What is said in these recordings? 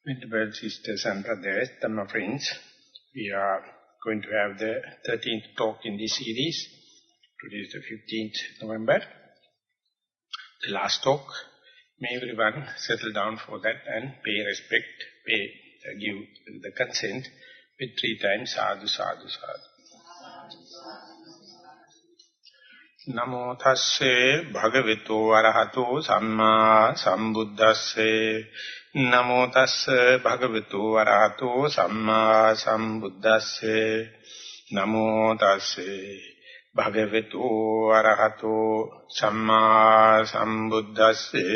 Venerable sisters and brothers, Dhamma friends, we are going to have the 13th talk in this series. Today is the 15th November, the last talk. May everyone settle down for that and pay respect, give the consent with 3 times sadhu, sadhu, sadhu. Namo tasse bhagavato arahato samma sambuddhasse. Namo tasse bhagavato arahato samma sambuddhasse. Namo tasse bhagavato arahato samma sambuddhasse.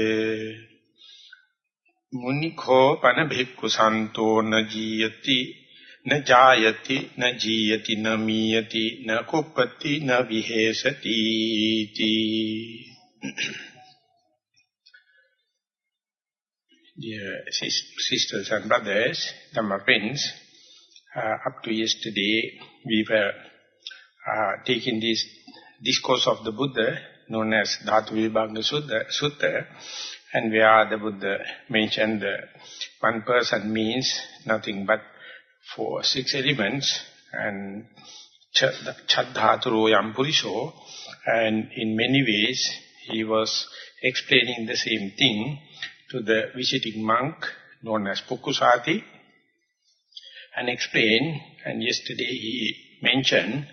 Munikho panabhikku santo na jiyati. Na jayati, na jiyati, na miyati, na kuppati, na vihesati. Dear sisters and brothers, Dhamma friends, up to yesterday we were taking this discourse of the Buddha known as Dhathu Vibhanga Sutta, and where the Buddha mentioned one person means nothing but 6 elements, and Chadhaturo Yampurisho, and in many ways he was explaining the same thing to the visiting monk known as Pukusati, and explained, and yesterday he mentioned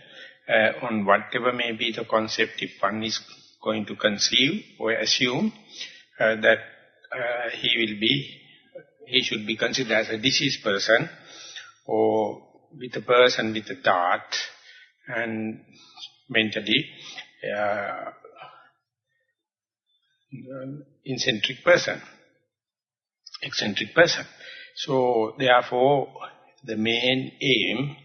on whatever may be the concept, if one is going to conceive or assume that he should be considered as a deceased person, or with a person with a thought and mentally eccentric person. So therefore the main aim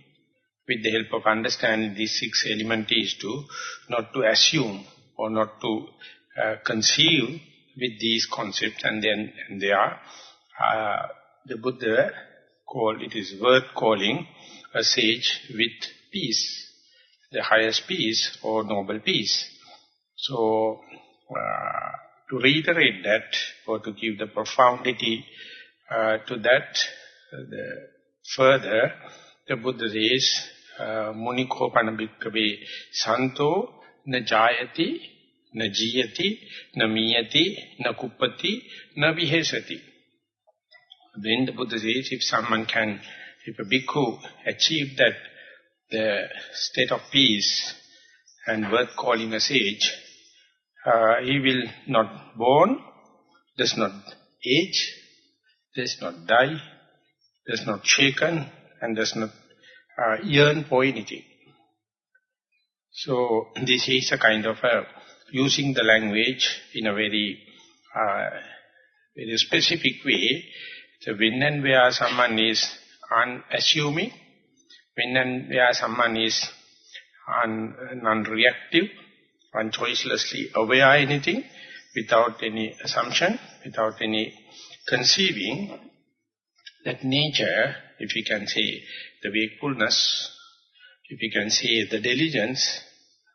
with the help of understanding these 6 elements is to not to assume or not to conceive with these concepts, and then the Buddha called, it is worth calling a sage with peace, the highest peace or noble peace. So, to reiterate that, or to give the profundity to that, further, the Buddha says, Muniko panabhikkave santo na jayati, na jiyati, na miyati, na kuppati, na vihesati. Then the Buddha says, if a bhikkhu achieve that, the state of peace and worth calling a sage, he will not born, does not age, does not die, does not shaken, and does not yearn for anything. So this is a kind of using the language in a very specific way. So when and where someone is unassuming, when and where someone is non-reactive, unchoicelessly aware anything, without any assumption, without any conceiving, that nature, if we can say the wakefulness, if we can say the diligence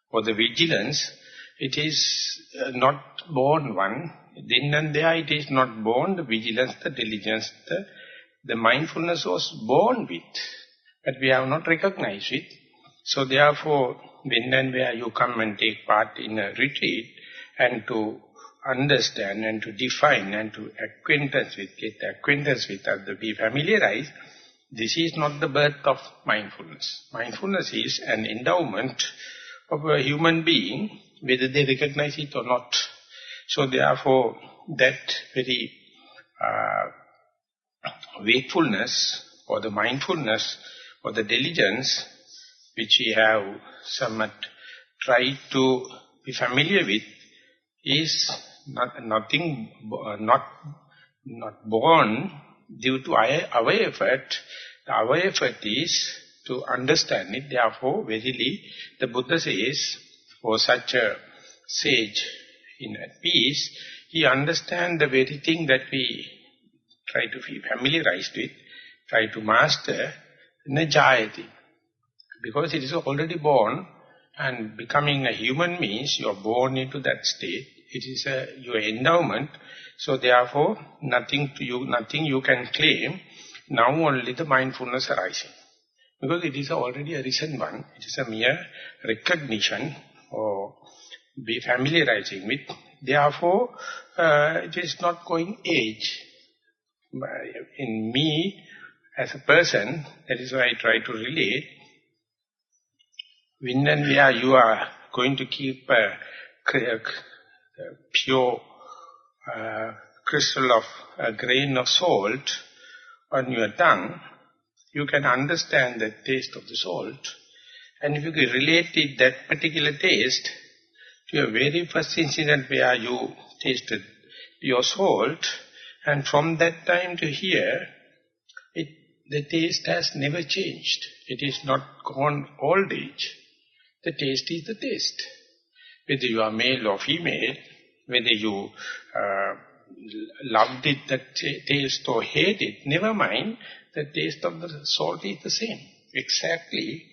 or the vigilance, it is not born one. Then and there it is not born, the vigilance, the diligence, the mindfulness was born with, but we have not recognized it. So therefore, when and where you come and take part in a retreat, and to understand and to define and to get acquaintance with and be familiarized, this is not the birth of mindfulness. Mindfulness is an endowment of a human being, whether they recognize it or not. So therefore, that very wakefulness or the mindfulness or the diligence which we have somewhat tried to be familiar with is not born due to our effort. Our effort is to understand it. Therefore, verily, the Buddha says, for such a sage in peace, he understands the very thing that we try to be familiarized with, try to master, na jayati. Because it is already born, and becoming a human means you are born into that state. It is your endowment. So therefore, nothing you can claim. Now only the mindfulness arising. Because it is already a recent one. It is a mere recognition or be familiarizing with. Therefore, it is not going age. In me, as a person, that is why I try to relate. When and where you are going to keep a pure crystal of a grain of salt on your tongue, you can understand the taste of the salt. And if you can relate it, that particular taste, to your very first incident where you tasted your salt, and from that time to here, the taste has never changed. It is not gone old age. The taste is the taste. Whether you are male or female, whether you loved it, that taste, or hate it, never mind, the taste of the salt is the same. Exactly,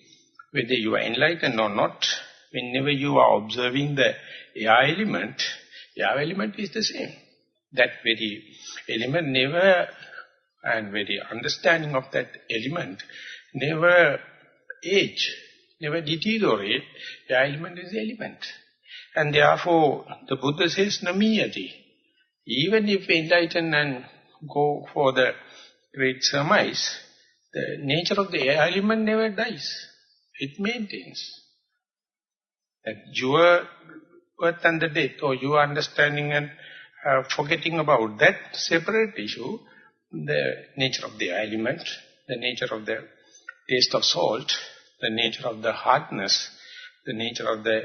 whether you are enlightened or not, whenever you are observing the air element is the same. That very element never, and very understanding of that element, never age, never deteriorate. The element is the element. And therefore, the Buddha says, namiyati. Even if we enlighten and go for the great surmise, the nature of the element never dies. It maintains. That your birth and the death, or your understanding and forgetting about that separate issue, the nature of the element, the nature of the taste of salt, the nature of the hardness, the nature of the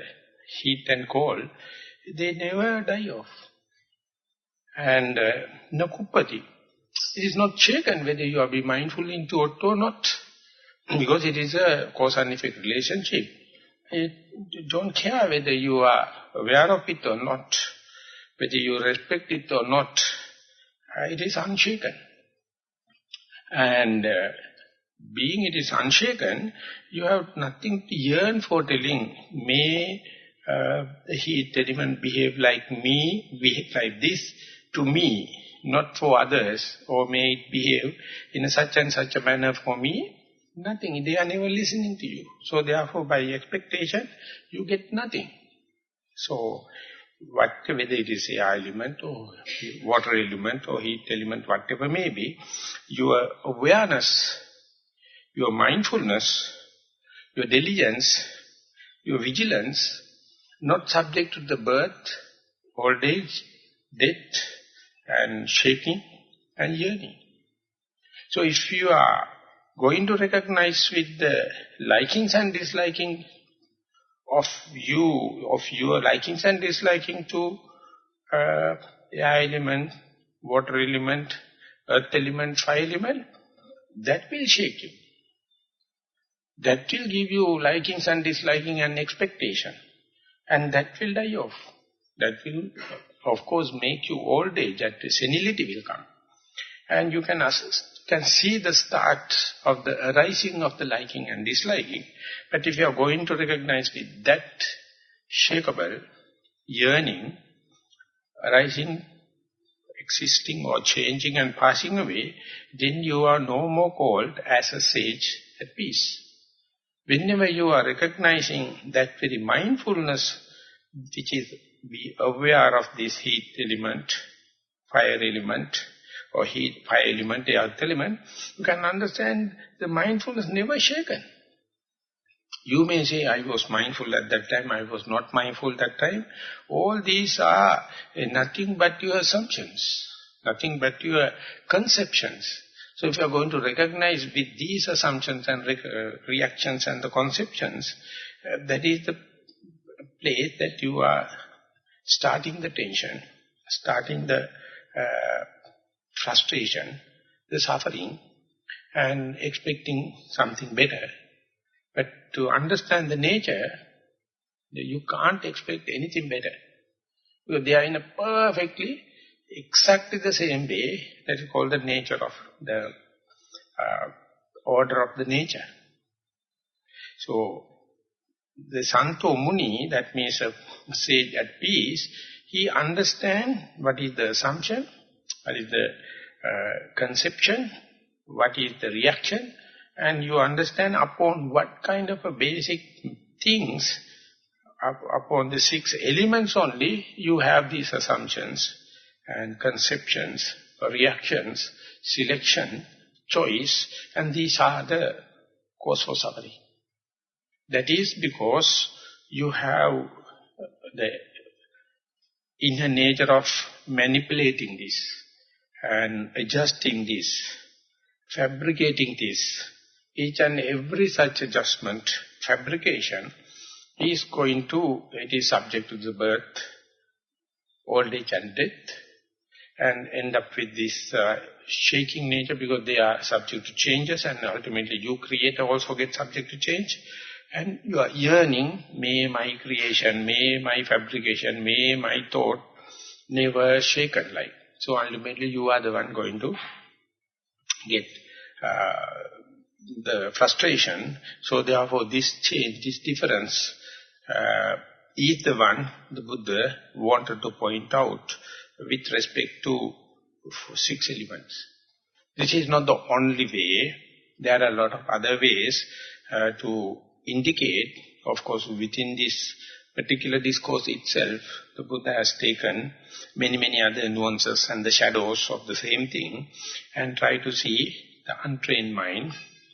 heat and cold, they never die off. And nakuppati, it is not shaken whether you are be mindful into it or not, because it is a cause and effect relationship. You don't care whether you are aware of it or not, whether you respect it or not, it is unshaken. And being it is unshaken, you have nothing to yearn for telling, may the heat element behave like me, behave like this to me, not for others, or may it behave in a such and such a manner for me. Nothing, they are never listening to you. So therefore by expectation, you get nothing. So whether it is air element or water element or heat element, whatever may be, your awareness, your mindfulness, your diligence, your vigilance, not subject to the birth, old age, death, and shaking and yearning. So if you are going to recognize with the likings and disliking of your likings and disliking to air element, water element, earth element, fire element, that will shake you. That will give you likings and disliking and expectation. And that will die off. That will, of course, make you old age, that senility will come. And you can see the start of the arising of the liking and disliking. But if you are going to recognize with that shakeable, yearning, arising, existing or changing and passing away, then you are no more called as a sage at peace. Whenever you are recognizing that very mindfulness, which is be aware of this heat element, fire element, or heat, fire element, earth element, you can understand the mindfulness never shaken. You may say, I was mindful at that time, I was not mindful that time. All these are nothing but your assumptions, nothing but your conceptions. So if you are going to recognize with these assumptions and reactions and the conceptions, that is the place that you are starting the tension, starting the frustration, the suffering, and expecting something better. But to understand the nature, you can't expect anything better. Because they are in a perfectly, exactly the same way. That is called the nature of the order of the nature. So, the Santo Muni, that means a sage at peace, he understands what is the assumption, what is the conception, what is the reaction, and you understand upon what kind of a basic things, upon the 6 elements only, you have these assumptions and conceptions, reactions, selection, choice, and these are the cause for suffering. That is because you have the inner nature of manipulating this and adjusting this, fabricating this. Each and every such adjustment, fabrication, is going to, it is subject to the birth, old age and death, and end up with this shaking nature because they are subject to changes, and ultimately you creator also get subject to change. And you are yearning, may my creation, may my fabrication, may my thought never shaken like. So ultimately you are the one going to get the frustration. So therefore this change, this difference is the one the Buddha wanted to point out with respect to 6 elements. This is not the only way. There are a lot of other ways to indicate. Of course, within this particular discourse itself, the Buddha has taken many other nuances and the shadows of the same thing and try to see the untrained mind,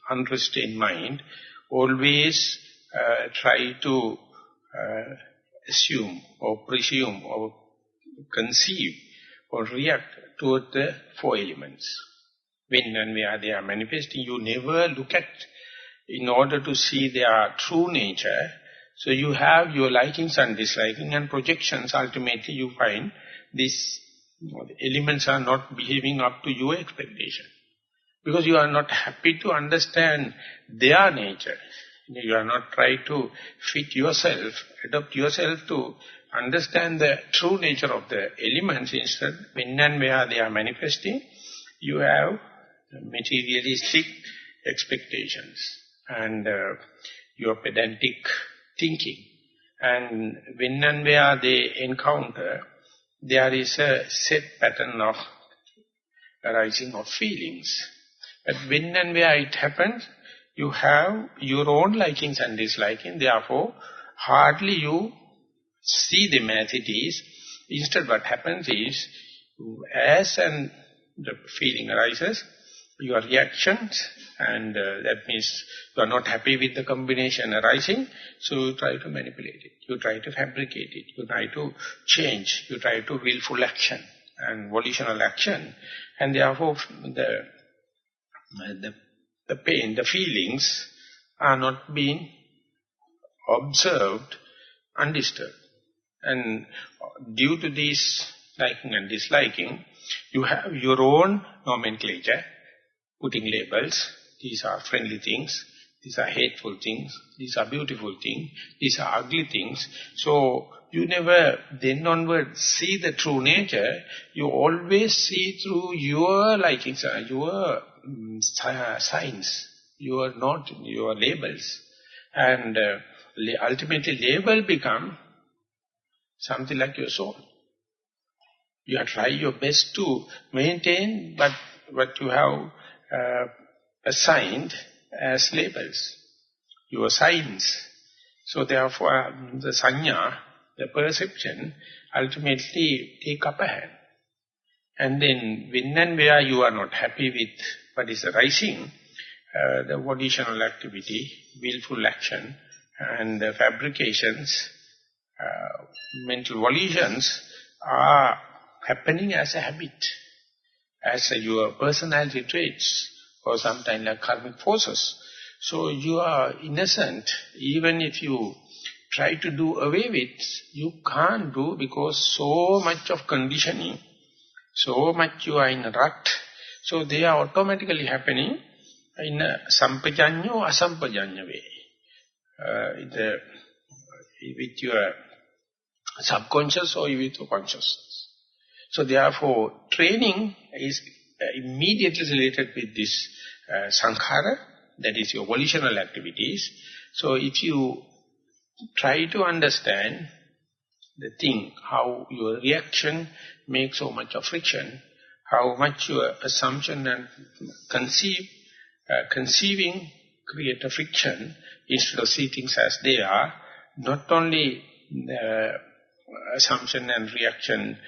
unrestrained mind, always try to assume or presume or conceive or react toward the 4 elements. When and where they are manifesting, you never look at in order to see their true nature. So you have your likings and disliking and projections. Ultimately you find these elements are not behaving up to your expectation. Because you are not happy to understand their nature. You are not trying to fit yourself, adopt yourself to understand the true nature of the elements. Instead, when and where they are manifesting, you have materialistic expectations and your pedantic thinking. And when and where they encounter, there is a set pattern of arising of feelings. But when and where it happens, you have your own likings and dislikings, therefore hardly you see them as it is. Instead what happens is, as and the feeling arises, your reactions, and that means you are not happy with the combination arising, so you try to manipulate it, you try to fabricate it, you try to change, you try to willful action and volitional action, and therefore the pain, the feelings are not being observed undisturbed. And due to this liking and disliking, you have your own nomenclature, putting labels. These are friendly things, these are hateful things, these are beautiful things, these are ugly things. So you never then onward see the true nature, you always see through your likings, your signs, your labels. And ultimately label become something like your soul. You have tried your best to maintain but what you have assigned as labels, your signs. So therefore the sanya, the perception, ultimately take upper hand. And then when and where you are not happy with what is arising, the volitional activity, willful action and the fabrications, mental volitions are happening as a habit, as your personality traits, or sometimes like karmic forces. So you are innocent, even if you try to do away with, you can't do because so much of conditioning, so much you are in a rut. So they are automatically happening in a sampajanyo or asampajanya way. With your subconscious or with your consciousness. So therefore, training is immediately related with this sankhara, that is your volitional activities. So if you try to understand the thing, how your reaction makes so much of friction, how much your assumption and conceiving create a friction instead of see things as they are. Not only the assumption and reaction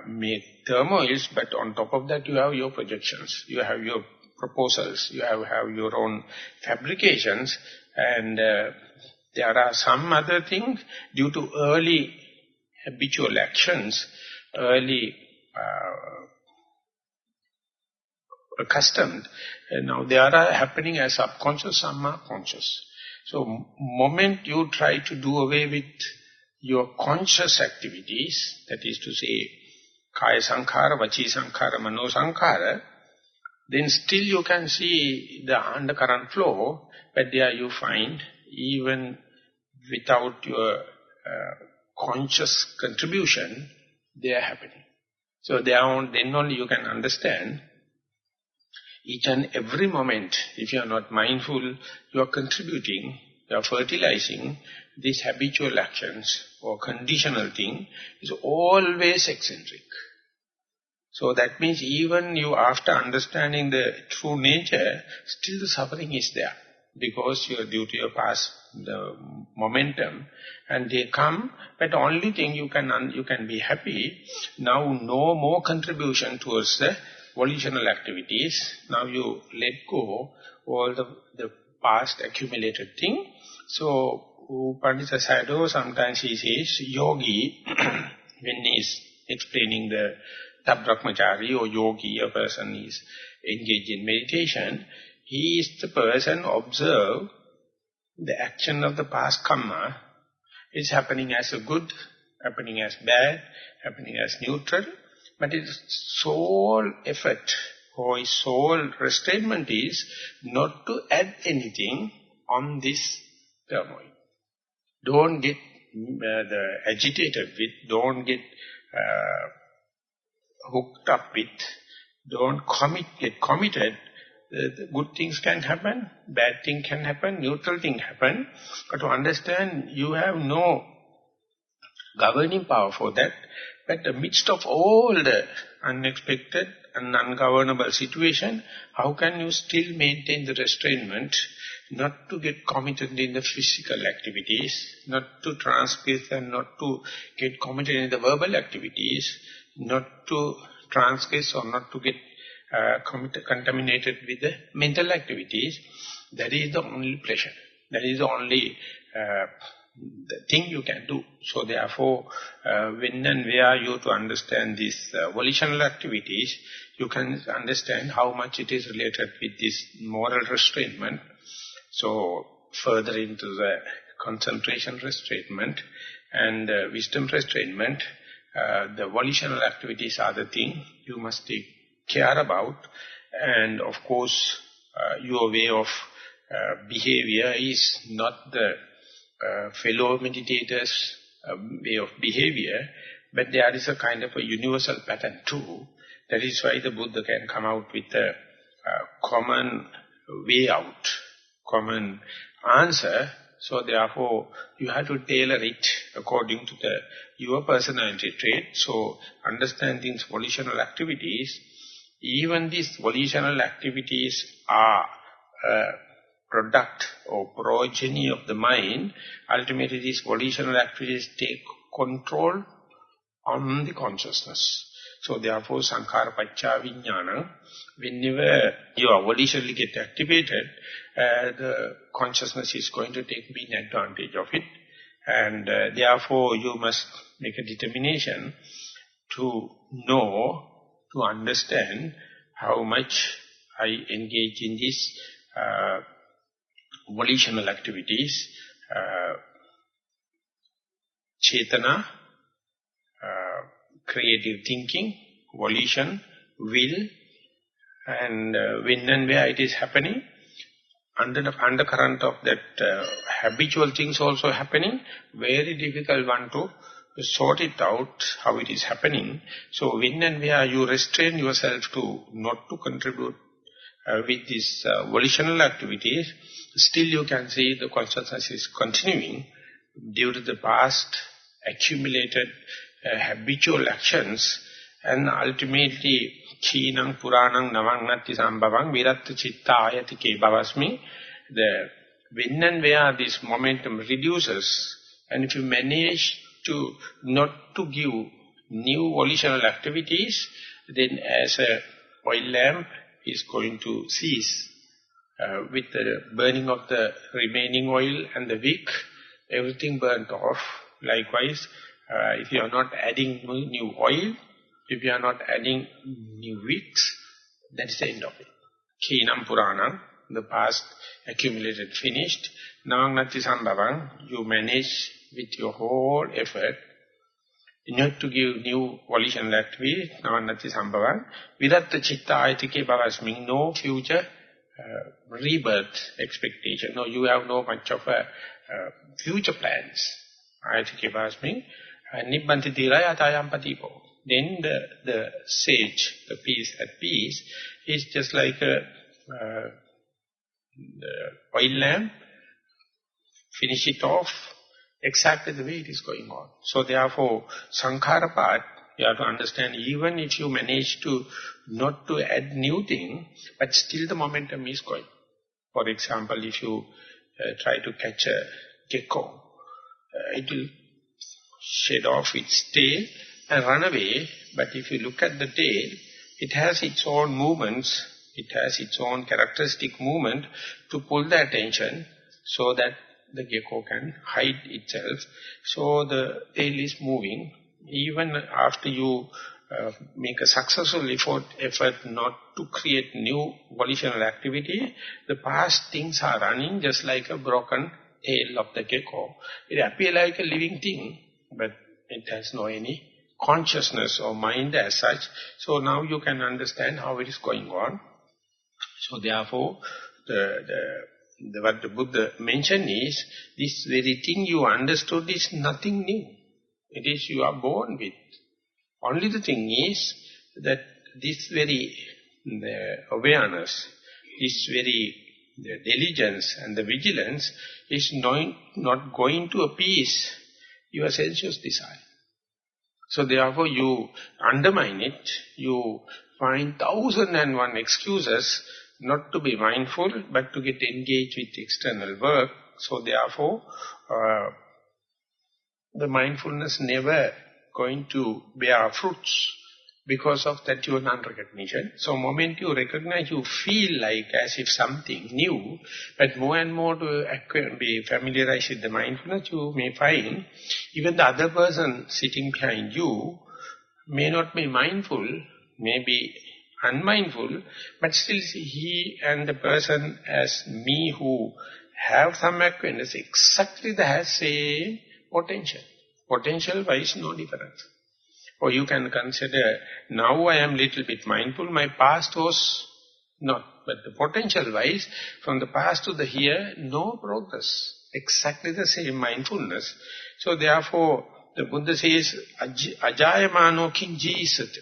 make turmoils, but on top of that you have your projections, you have your proposals, you have your own fabrications, and there are some other things due to early habitual actions, early accustomed. Now they are happening as subconscious, some are conscious. So moment you try to do away with your conscious activities, that is to say, kaya sankhara, vachi sankhara, mano sankhara, then still you can see the undercurrent flow, but there you find, even without your conscious contribution, they are happening. So then only you can understand, each and every moment, if you are not mindful, you are contributing, you are fertilizing these habitual actions or conditional thing is always eccentric. So that means even you, after understanding the true nature, still the suffering is there. Because you are due to your past, the momentum, and they come, but the only thing you can be happy, now no more contribution towards the volitional activities. Now you let go all the past accumulated thing. So Pandita Sayadaw, sometimes he says, yogi, when he is explaining the Brahmachari or yogi, a person is engaged in meditation, he is the person observe the action of the past karma. It's happening as a good, happening as bad, happening as neutral. But his sole effort or his sole restraint is not to add anything on this turmoil. Don't get agitated with, don't get hooked up with, don't get committed. The good things can happen, bad thing can happen, neutral thing happen. But to understand, you have no governing power for that. But in the midst of all the unexpected and ungovernable situation, how can you still maintain the restraint, not to get committed in the physical activities, not to transgress and not to get committed in the verbal activities, not to transgress or not to get contaminated with the mental activities? That is the only pleasure. That is the only the thing you can do. So therefore, when and where you to understand these volitional activities, you can understand how much it is related with this moral restraint. So further into the concentration restraint and wisdom restraint, the volitional activities are the thing you must take care about. And of course, your way of behavior is not the fellow meditators' way of behavior, but there is a kind of a universal pattern too. That is why the Buddha can come out with a common way out, common answer. So therefore, you have to tailor it according to your personality trait. So understanding volitional activities, even these volitional activities are product or progeny of the mind. Ultimately, these volitional activities take control on the consciousness. So therefore, sankhara pacca vijnana, whenever your volitionally get activated, the consciousness is going to take mean advantage of it. And therefore, you must make a determination to know, to understand how much I engage in this volitional activities, chetana, creative thinking, volition, will, and when and where it is happening, under the undercurrent of that habitual things also happening, very difficult one to sort it out, how it is happening. So when and where you restrain yourself to not to contribute with these volitional activities, still you can see the consciousness is continuing due to the past accumulated habitual actions, and ultimately, Khinang Puranang Navannati Sambhavang Viratta Chitta Ayati Ke Bhavasmi, when and where this momentum reduces, and if you manage to not to give new volitional activities, then as a oil lamp is going to cease with the burning of the remaining oil and the wick, everything burnt off. Likewise, if you are not adding new oil, if you are not adding new wicks, that is the end of it. Khinam Puranam, the past accumulated, finished. Navangnati Sambhavang, you manage with your whole effort not to give new volitional activity, Navangnati Sambhavang. Viratta Chitta Ayatike Bhavasmi, no future rebirth expectation. No, you have no much of a future plans. Ayatike Bhavasmi, Nibbanti Tiraya Atayam Patipo. Then the sage, the peace at peace, is just like a the oil lamp, finish it off exactly the way it is going on. So therefore, Sankhara part, you have to understand, even if you manage to not to add new thing, but still the momentum is going. For example, if you try to catch a gecko, it will shed off its tail and run away, but if you look at the tail, it has its own movements, it has its own characteristic movement to pull the attention so that the gecko can hide itself. So the tail is moving. Even after you make a successful effort not to create new volitional activity, the past things are running just like a broken tail of the gecko. It appears like a living thing, but it has no any consciousness or mind as such. So now you can understand how it is going on. So therefore, what the Buddha mentioned is, this very thing you understood is nothing new. It is you are born with. Only the thing is that this very awareness, this very diligence and the vigilance is not going to appease your sensuous desire. So therefore you undermine it, you find 1,001 excuses not to be mindful, but to get engaged with external work. So therefore, the mindfulness never going to bear fruits because of that your non-recognition. So moment you recognize, you feel like as if something new, but more and more to be familiarized with the mindfulness, you may find even the other person sitting behind you may not be mindful, may be unmindful, but still he and the person as me who have some acquaintance exactly the same potential. Potential-wise, no difference. Or you can consider, now I am little bit mindful, my past was not. But the potential-wise, from the past to the here, no progress. Exactly the same mindfulness. So therefore, the Buddha says, Ajayamano kinjisat.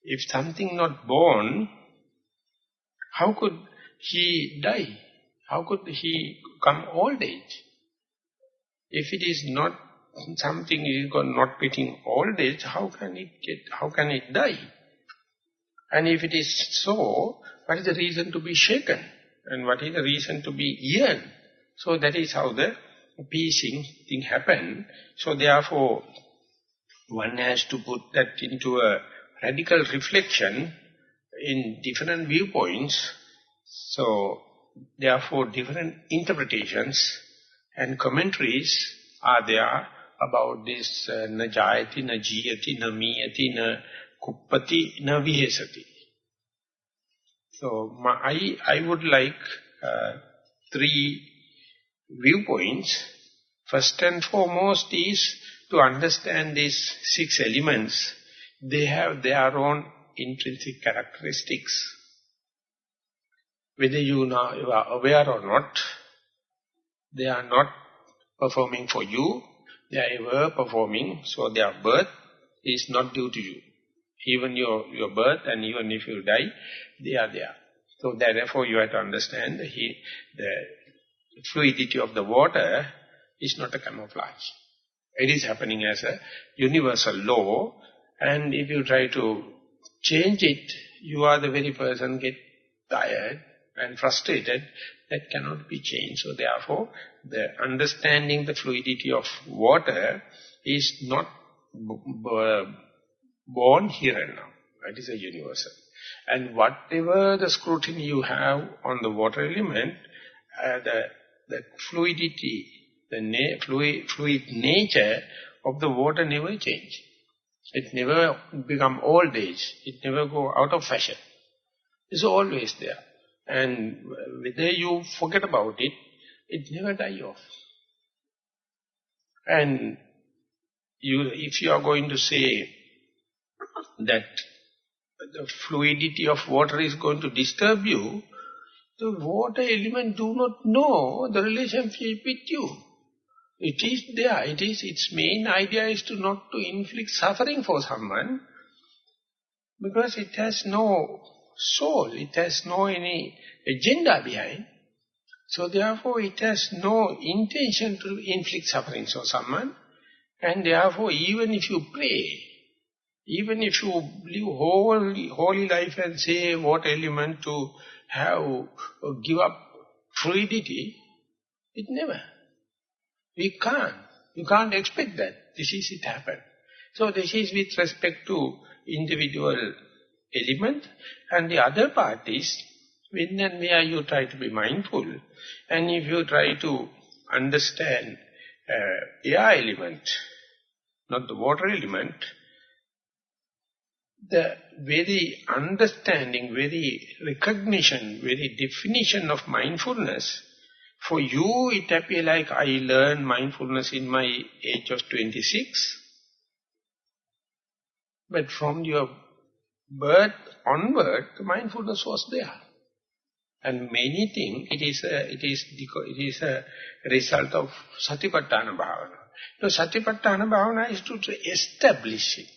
If something not born, how could he die? How could he come old age? If it is not something is not getting old age, how can it die? And if it is so, what is the reason to be shaken? And what is the reason to be yearn? So that is how the piecing thing happen. So therefore, one has to put that into a radical reflection in different viewpoints. So therefore, different interpretations and commentaries are there about this na jayati, na jiyati, na miyati, na kuppati, na vihesati. So I would like 3 viewpoints. First and foremost is to understand these 6 elements. They have their own intrinsic characteristics. Whether you are aware or not, they are not performing for you. They are ever performing, so their birth is not due to you. Even your birth and even if you die, they are there. So therefore you have to understand the fluidity of the water is not a camouflage. It is happening as a universal law, and if you try to change it, you are the very person get tired and frustrated. That cannot be changed. So therefore, the understanding the fluidity of water is not born here and now. It is a universal. And whatever the scrutiny you have on the water element, the fluidity, the fluid nature of the water never change. It never become old age. It never go out of fashion. It's always there. And whether you forget about it, it never die off. And if you are going to say that the fluidity of water is going to disturb you, the water element do not know the relationship with you. It is there. Its main idea is to not to inflict suffering for someone, because it has no soul, it has no any agenda behind. So therefore it has no intention to inflict suffering for someone. And therefore even if you pray, even if you live holy life and say water element to have give up fluidity, it never. We can't. You can't expect that. This is it happen. So this is with respect to individual element, and the other part is when and where you try to be mindful, and if you try to understand air element, not the water element, the very understanding, very recognition, very definition of mindfulness, for you it appears like I learned mindfulness in my age of 26, but from your birth onward, the mindfulness was there. And many things, it is a result of Satipatthana Bhavana. So Satipatthana Bhavana is to establish it.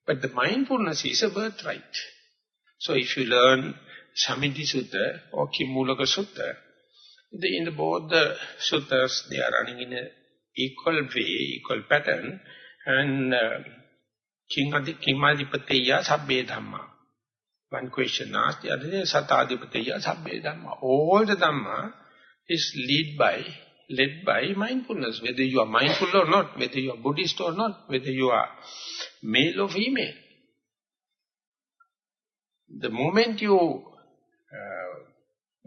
But the mindfulness is a birthright. So if you learn Samiti Sutta or Kimmulaka Sutta, in both the suttas, they are running in an equal way, equal pattern, and Kimadhipateya Sabbe Dhamma. One question asked, the other is Satadhipateya Sabbe Dhamma. All the Dhamma is led by mindfulness, whether you are mindful or not, whether you are Buddhist or not, whether you are male or female. The moment you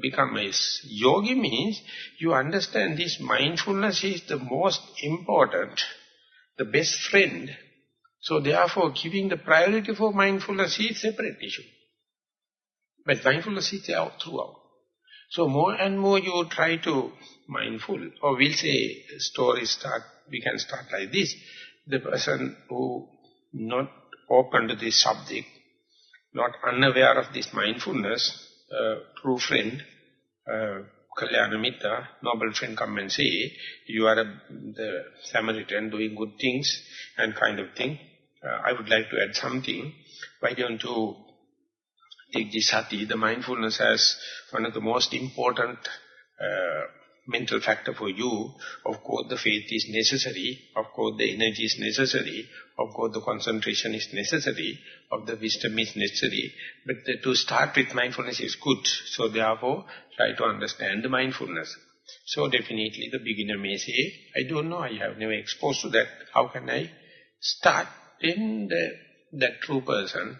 become a yogi means you understand this mindfulness is the most important, the best friend. So therefore giving the priority for mindfulness is a separate issue. But mindfulness is there throughout. So more and more you try to mindful, or we'll say we can start like this. The person who not open to this subject, not unaware of this mindfulness, true friend, Kalyana Mitra, noble friend come and say, you are the Samaritan doing good things and kind of thing. I would like to add something. Why don't you take this sati, the mindfulness, as one of the most important mental factor for you. Of course, the faith is necessary. Of course, the energy is necessary. Of course, the concentration is necessary. Of the wisdom is necessary. But to start with mindfulness is good. So therefore, try to understand the mindfulness. So definitely the beginner may say, I don't know, I have never exposed to that. How can I start? Then that true person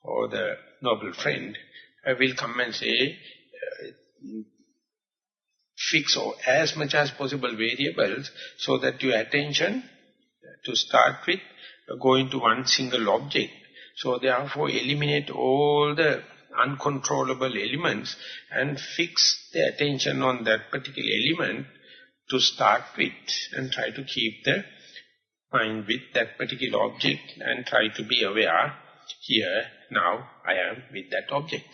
or the noble friend will come and say, fix as much as possible variables so that your attention to start with go into one single object. So therefore eliminate all the uncontrollable elements and fix the attention on that particular element to start with, and try to keep the mind with that particular object and try to be aware, here, now, I am with that object.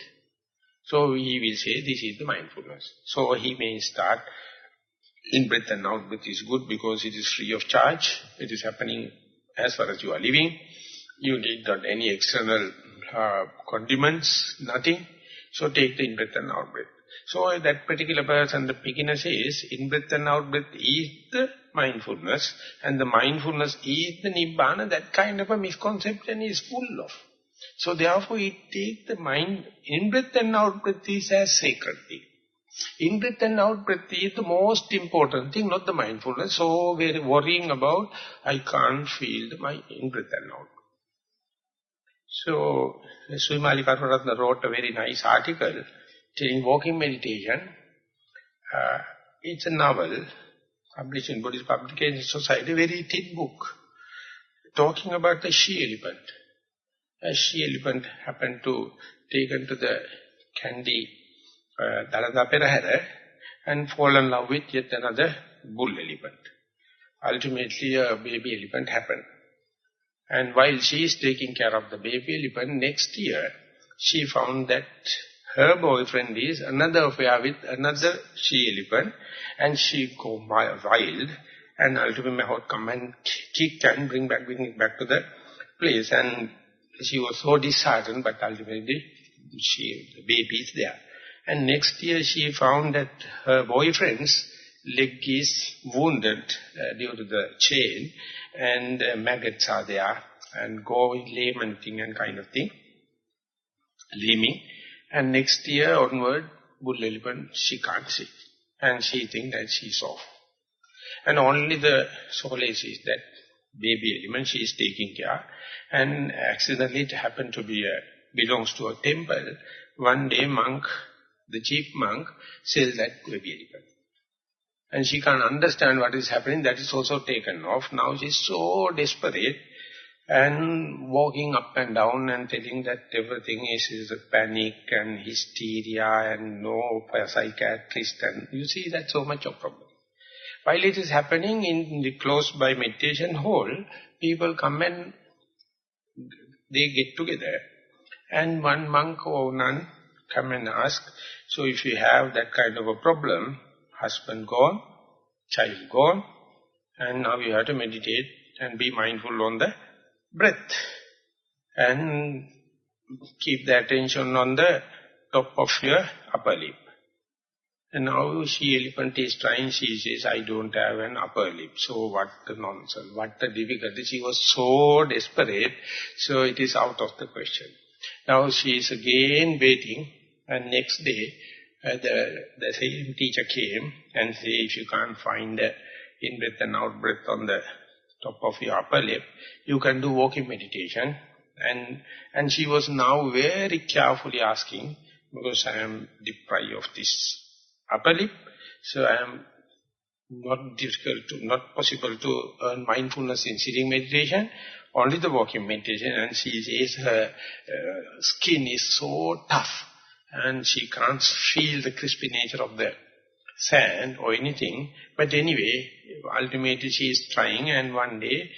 So he will say, this is the mindfulness. So he may start in breath and out breath is good because it is free of charge. It is happening as far as you are living. You need not any external condiments, nothing. So take the in breath and out breath. So that particular person, the beginner says, in-breath and out-breath is the mindfulness, and the mindfulness is the Nibbana. That kind of a misconception is full of. So therefore it takes the mind, in-breath and out-breath is a sacred thing. In-breath and out-breath is the most important thing, not the mindfulness. So we are worrying about, I can't feel my in-breath and out. So Srimali Karmaratna wrote a very nice article telling walking meditation. It's a novel published in Buddhist Publication Society, very thin book, talking about the she-elephant. A she-elephant happened to taken to the Kandy Dalada Perahara and fall in love with yet another bull elephant. Ultimately a baby elephant happened. And while she is taking care of the baby elephant, next year she found that her boyfriend is another affair with another she-elephant, and she go wild, and ultimately Maha come and kick and bring it back to the place. And she was so disheartened, but ultimately the baby is there. And next year she found that her boyfriend's leg is wounded due to the chain, and maggots are there, and going lame and thing and kind of thing, laming. And next year onward, bull elephant, she can't see. And she thinks that she's off. And only the solace is that baby elephant she is taking care. And accidentally it happened to be belongs to a temple. One day monk, the chief monk, sells that baby elephant. And she can't understand what is happening. That is also taken off. Now she is so desperate and walking up and down and telling that everything is a panic and hysteria and no psychiatrist. And you see that so much of problem. While it is happening in the close by meditation hall, people come and they get together. And one monk or nun come and ask, so if you have that kind of a problem, husband gone, child gone, and now you have to meditate and be mindful on the breath. And keep the attention on the top of your upper lip. And now she-elephant is trying, she says, I don't have an upper lip. So what the nonsense, what the difficulty. She was so desperate, so it is out of the question. Now she is again waiting, and next day, the same teacher came and said, if you can't find the in-breath and out-breath on the top of your upper lip, you can do walking meditation. And she was now very carefully asking, because I am deprived of this upper lip, so I am not possible to earn mindfulness in sitting meditation, only the walking meditation. And she says her skin is so tough, and she can't feel the crispy nature of the sand or anything. But anyway, ultimately she is trying, and one day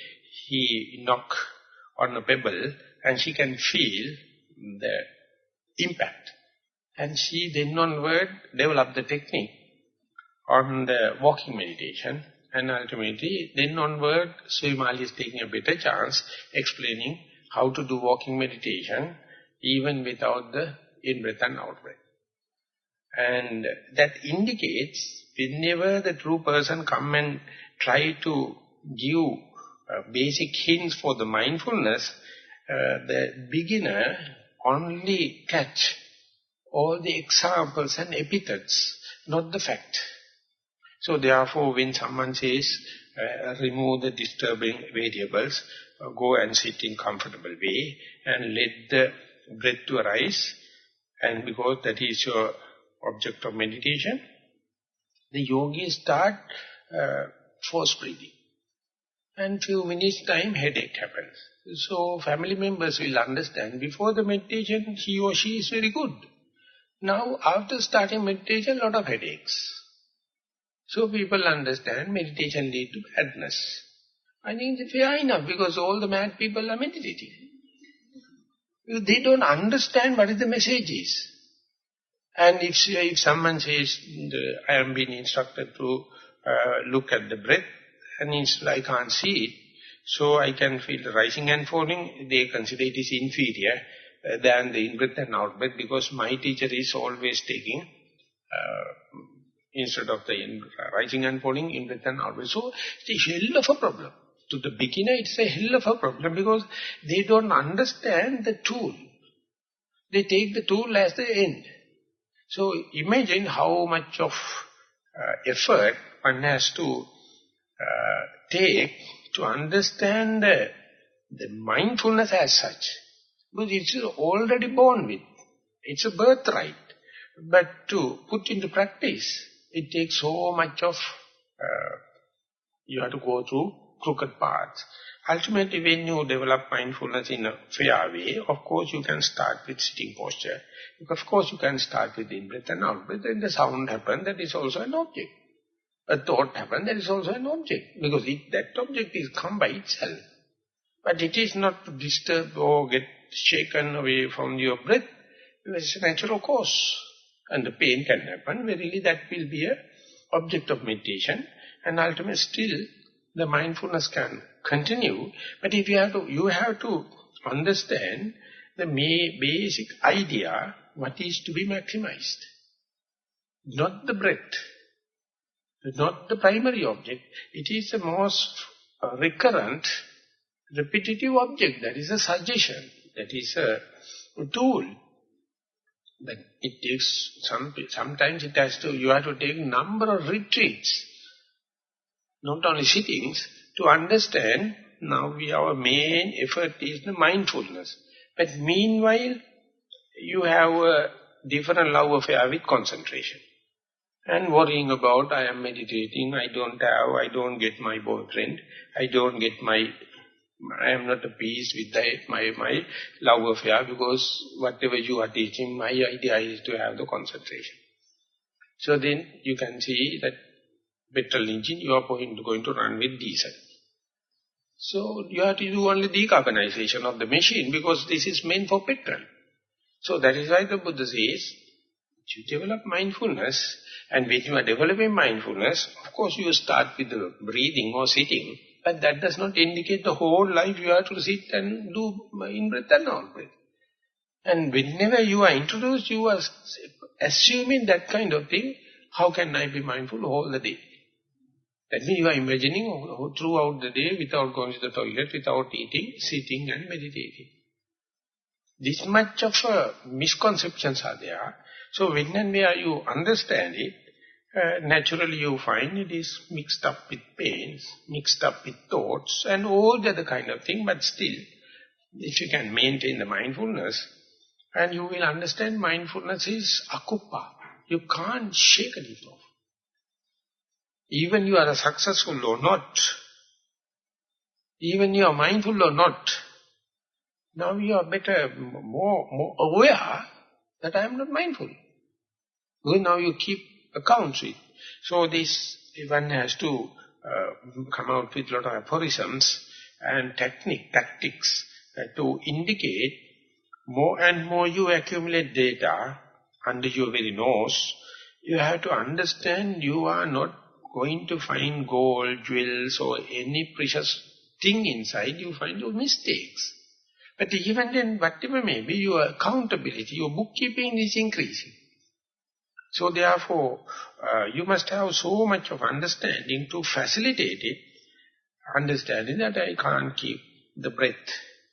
he knocked on a pebble and she can feel the impact. And she then onward developed the technique on the walking meditation, and ultimately then onward Srimali is taking a better chance explaining how to do walking meditation even without the in-breath and out-breath. And that indicates whenever the true person come and try to give basic hints for the mindfulness, the beginner only catch all the examples and epithets, not the fact. So therefore, when someone says, remove the disturbing variables, go and sit in comfortable way, and let the breath to arise, and because that is your object of meditation, the yogis start force breathing. And few minutes time, headache happens. So family members will understand, before the meditation, he or she is very good. Now, after starting meditation, lot of headaches. So people understand meditation leads to madness. I think it's fair enough, because all the mad people are meditating. They don't understand what is the message is. And if someone says, I am being instructed to look at the breath, and instead I can't see it, so I can feel the rising and falling, they consider it is inferior than the in-breath and out-breath, because my teacher is always taking instead of the rising and falling, in-breath and out-breath. So it's a hell of a problem. To the beginner, it's a hell of a problem because they don't understand the tool. They take the tool as the end. So imagine how much of effort one has to take to understand the mindfulness as such. Because it's already born with. It's a birthright. But to put into practice, it takes so much of, you have to go through crooked paths. Ultimately, when you develop mindfulness in a fair way, of course you can start with sitting posture. Of course you can start with in-breath and out-breath. When the sound happens, that is also an object. A thought happens, that is also an object. Because that object is come by itself. But it is not to disturb or get shaken away from your breath. It's a natural cause. And the pain can happen. Verily that will be an object of meditation. And ultimately still the mindfulness can continue. But if you have to understand the basic idea, what is to be maximized. Not the breath. Not the primary object. It is the most recurrent, repetitive object. That is a suggestion. That is a tool. But it takes, sometimes it has to, you have to take number of retreats. Not only sittings, to understand, now our main effort is the mindfulness. But meanwhile, you have a different love affair with concentration. And worrying about, I am meditating, I don't get my boyfriend, I am not at peace with my love affair, because whatever you are teaching, my idea is to have the concentration. So then you can see that petrol engine, you are going to run with diesel. So you have to do only decarbonization of the machine, because this is meant for petrol. So that is why the Buddha says, you develop mindfulness, and when you are developing mindfulness, of course you start with the breathing or sitting, but that does not indicate the whole life you have to sit and do in-breath and out-breath. And whenever you are introduced, you are assuming that kind of thing, how can I be mindful all the day? That means you are imagining throughout the day, without going to the toilet, without eating, sitting and meditating. This much of misconceptions are there. So when and where you understand it, naturally you find it is mixed up with pains, mixed up with thoughts and all the other kind of thing. But still, if you can maintain the mindfulness, and you will understand mindfulness is akuppa. You can't shake it off. Even you are successful or not, even you are mindful or not, now you are better, more aware that I am not mindful. Because now you keep accounts with. So this, one has to come out with a lot of aphorisms and tactics to indicate more and more you accumulate data under your very nose. You have to understand you are not going to find gold, jewels or any precious thing inside. You find your mistakes. But even then, whatever may be, your accountability, your bookkeeping is increasing. So therefore, you must have so much of understanding to facilitate it, understanding that I can't keep the breath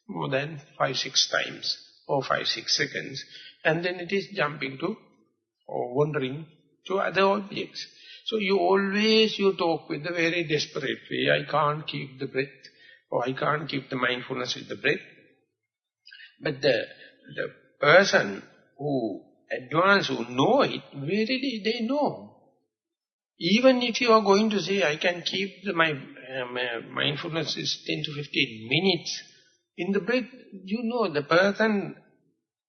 more than 5-6 times or 5-6 seconds, and then it is jumping to or wandering to other objects. So you talk with a very desperate way, I can't keep the breath, or I can't keep the mindfulness with the breath. But the person who advance, who know it, really they know. Even if you are going to say, I can keep my mindfulness is 10 to 15 minutes in the breath, you know the person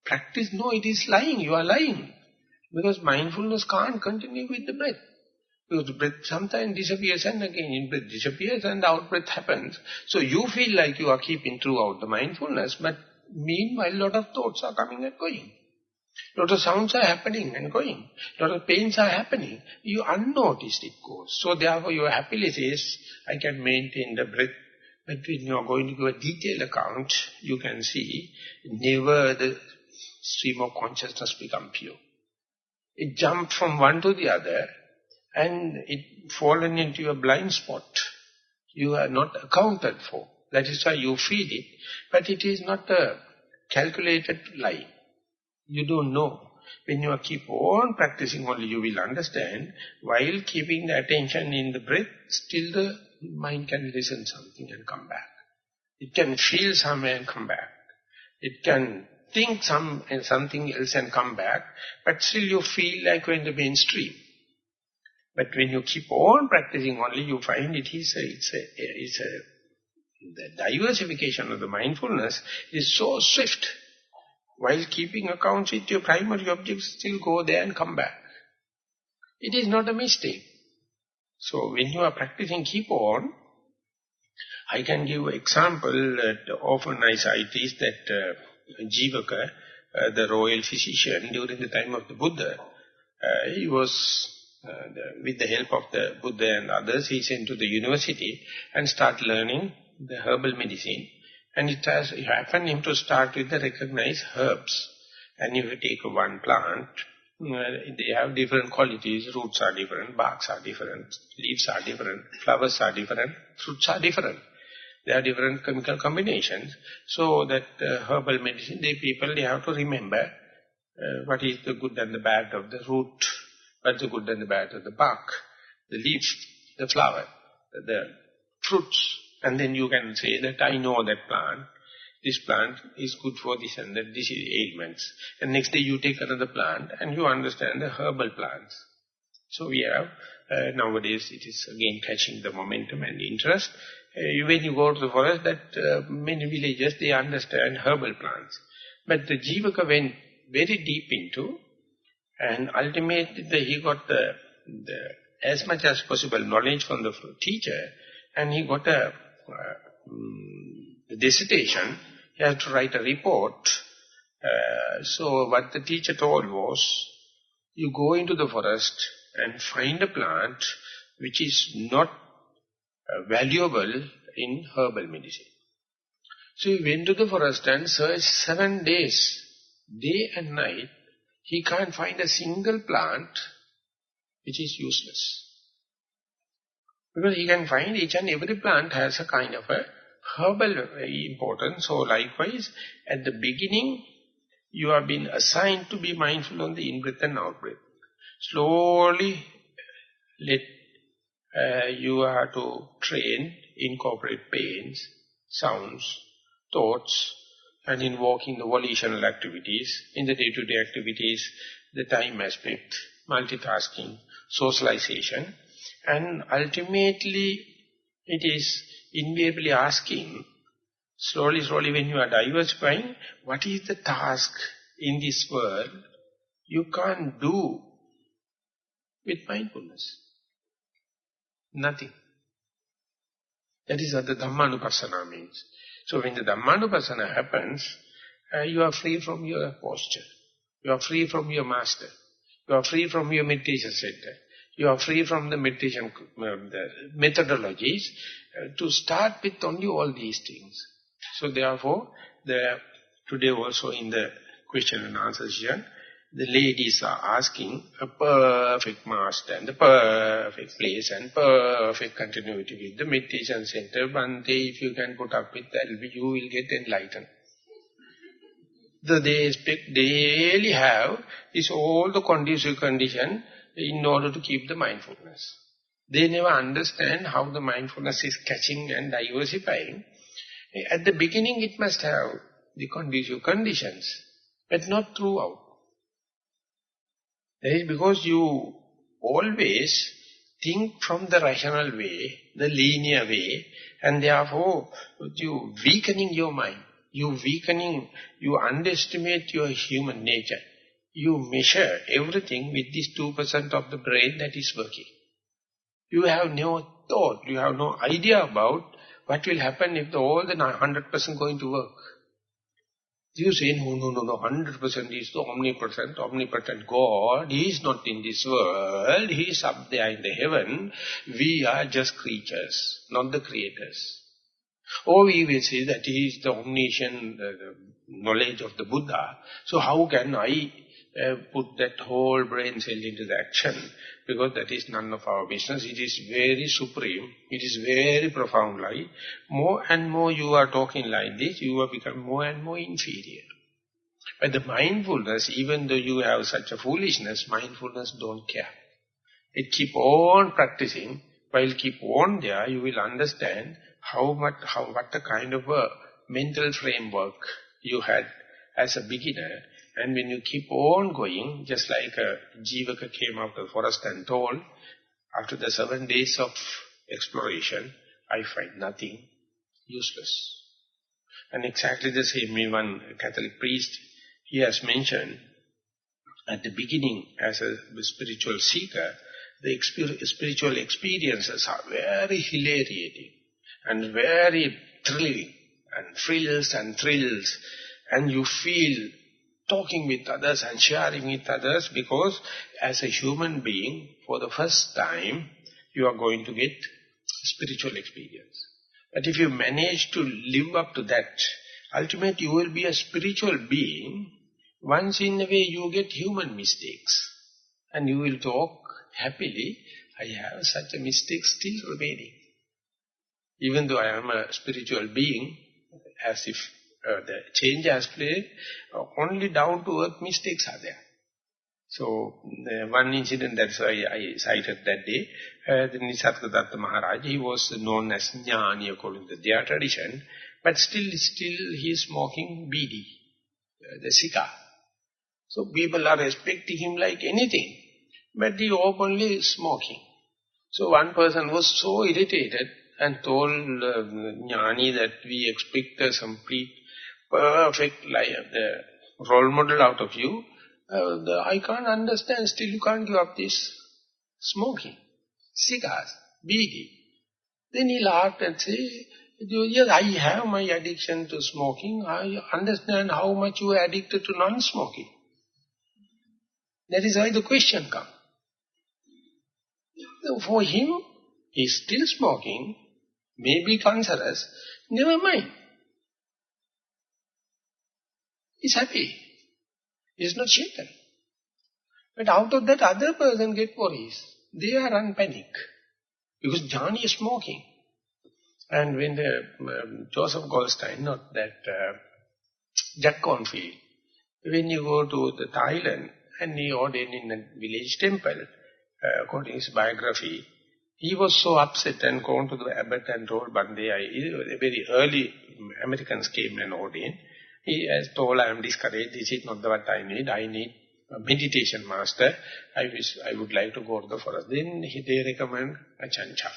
practice, no, it is lying, you are lying. Because mindfulness can't continue with the breath. Because the breath sometimes disappears and again in-breath disappears and out-breath happens. So you feel like you are keeping throughout the mindfulness, but meanwhile a lot of thoughts are coming and going. A lot of sounds are happening and going. A lot of pains are happening. You unnoticed it goes. So therefore your happiness is, I can maintain the breath. But when you are going to give a detailed account, you can see never the stream of consciousness become pure. It jumped from one to the other and it fallen into a blind spot. You are not accounted for. That is why you feel it. But it is not a calculated line. You don't know. When you keep on practicing only, you will understand. While keeping the attention in the breath, still the mind can listen something and come back. It can feel somewhere and come back. It can think something else and come back. But still you feel like you're in the mainstream. But when you keep on practicing only, you find the diversification of the mindfulness is so swift. While keeping accounts with your primary objects, still go there and come back. It is not a mistake. So when you are practicing, keep on. I can give an example that often I cite is that Vibhanga, the royal physician during the time of the Buddha, he was, with the help of the Buddha and others, he sent to the university and start learning the herbal medicine. And it happened him to start with the recognized herbs. And if you take one plant, they have different qualities. Roots are different, barks are different, leaves are different, flowers are different, fruits are different. There are different chemical combinations. So that herbal medicine, they have to remember what is the good and the bad of the root, what's the good and the bad of the bark, the leaf, the flower, the fruits. And then you can say that I know that plant, this plant is good for this and that, this is ailments. And next day you take another plant and you understand the herbal plants. So we have, nowadays it is again catching the momentum and interest. When you go to the forest, that many villages, they understand herbal plants. But the Jivaka went very deep into, and ultimately he got the as much as possible knowledge from the teacher, and he got a dissertation. He had to write a report. So what the teacher told was, you go into the forest and find a plant which is not valuable in herbal medicine. So he went to the forest and searched 7 days, day and night. He can't find a single plant which is useless. Because he can find each and every plant has a kind of a herbal importance. So likewise, at the beginning, you have been assigned to be mindful on the in-breath and out-breath. Slowly, you have to train, incorporate pains, sounds, thoughts, and in walking the volitional activities, in the day-to-day activities, the time aspect, multitasking, socialization. And ultimately, it is invariably asking, slowly when you are diversifying, what is the task in this world you can't do with mindfulness? Nothing. That is what the Dhammanupassana means. So when the Dhammanupassana happens, you are free from your posture. You are free from your master. You are free from your meditation center. You are free from the meditation the methodologies to start with only all these things. So therefore, today also in the question and answer session, the ladies are asking a perfect master and the perfect place and perfect continuity with the meditation center. Bhante, if you can put up with that, you will get enlightened. They expect daily have is all the conducive condition in order to keep the mindfulness. They never understand how the mindfulness is catching and diversifying. At the beginning it must have the conducive conditions, but not throughout. That is because you always think from the rational way, the linear way, and therefore you weakening your mind. You underestimate your human nature. You measure everything with this 2% of the brain that is working. You have no thought, you have no idea about what will happen if all the 100% going to work. You say, no, 100% is the omnipotent God. He is not in this world, He is up there in the heaven. We are just creatures, not the creators. Or we will say that He is the omniscient knowledge of the Buddha. So how can I put that whole brain cell into the action, because that is none of our business. It is very supreme. It is very profoundly. More and more you are talking like this, you have become more and more inferior. But the mindfulness, even though you have such a foolishness, mindfulness don't care. It keep on practicing. While keep on there, you will understand what a kind of a mental framework you had as a beginner. And when you keep on going, just like a Jivaka came out of the forest and told, after the 7 days of exploration, I find nothing, useless. And exactly the same in one Catholic priest, he has mentioned, at the beginning as a spiritual seeker, the spiritual experiences are very hilariating and very thrilling, and thrills, and you feel talking with others and sharing with others, because as a human being, for the first time, you are going to get spiritual experience. But if you manage to live up to that, ultimately you will be a spiritual being. Once in a way you get human mistakes, and you will talk happily, I have such a mistake still remaining. Even though I am a spiritual being, as if the change has played, only down-to-earth mistakes are there. So, one incident, that's why I cited that day, the Nissarana Maharaj, he was known as Jnani according to their tradition, but still he is smoking bidi, the cigar. So people are respecting him like anything, but he openly smoking. So one person was so irritated and told Jnani that we expect a complete, perfect role model out of you. I can't understand, still you can't give up this smoking, cigars, bidi. Then he laughed and said, yes, I have my addiction to smoking. I understand how much you are addicted to non-smoking. That is why the question comes. For him, he is still smoking, maybe cancerous, never mind. He is happy. He is not shaken. But out of that, other person get worries. They are on panic. Because Jnani is smoking. And when the Joseph Goldstein, not that Jack Cornfield, when you go to the Thailand and he ordained in a village temple, according to his biography, he was so upset and gone to the abbot and told Vanaya, very early Americans came and ordained. He has told, I am discouraged, this is not what I need a meditation master, I would like to go to the forest. Then they recommend Achancha.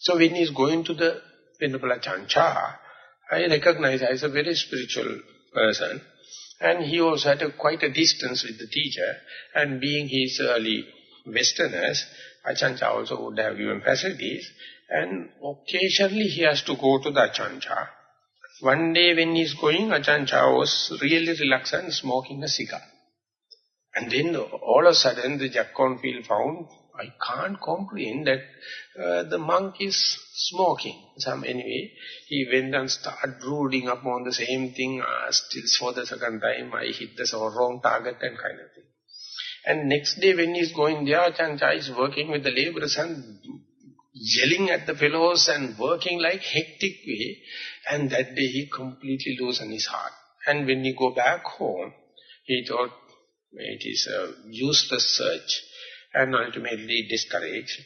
So when he is going to the Venerable Achancha, I recognize as a very spiritual person, and he also had quite a distance with the teacher, and being his early Westerners, Achancha also would have given facilities, and occasionally he has to go to the Achancha. One day when he is going, Achancha was really reluctant, smoking a cigar. And then all of a sudden the Jack Cornfield found, I can't comprehend that the monk is smoking. Anyway, he went and started brooding upon the same thing, still for the second time, I hit the wrong target and kind of thing. And next day when he is going there, Achancha is working with the laborers and yelling at the fellows and working like hectic way. And that day he completely loosened his heart. And when he go back home, he thought it is a useless search and ultimately discouraged.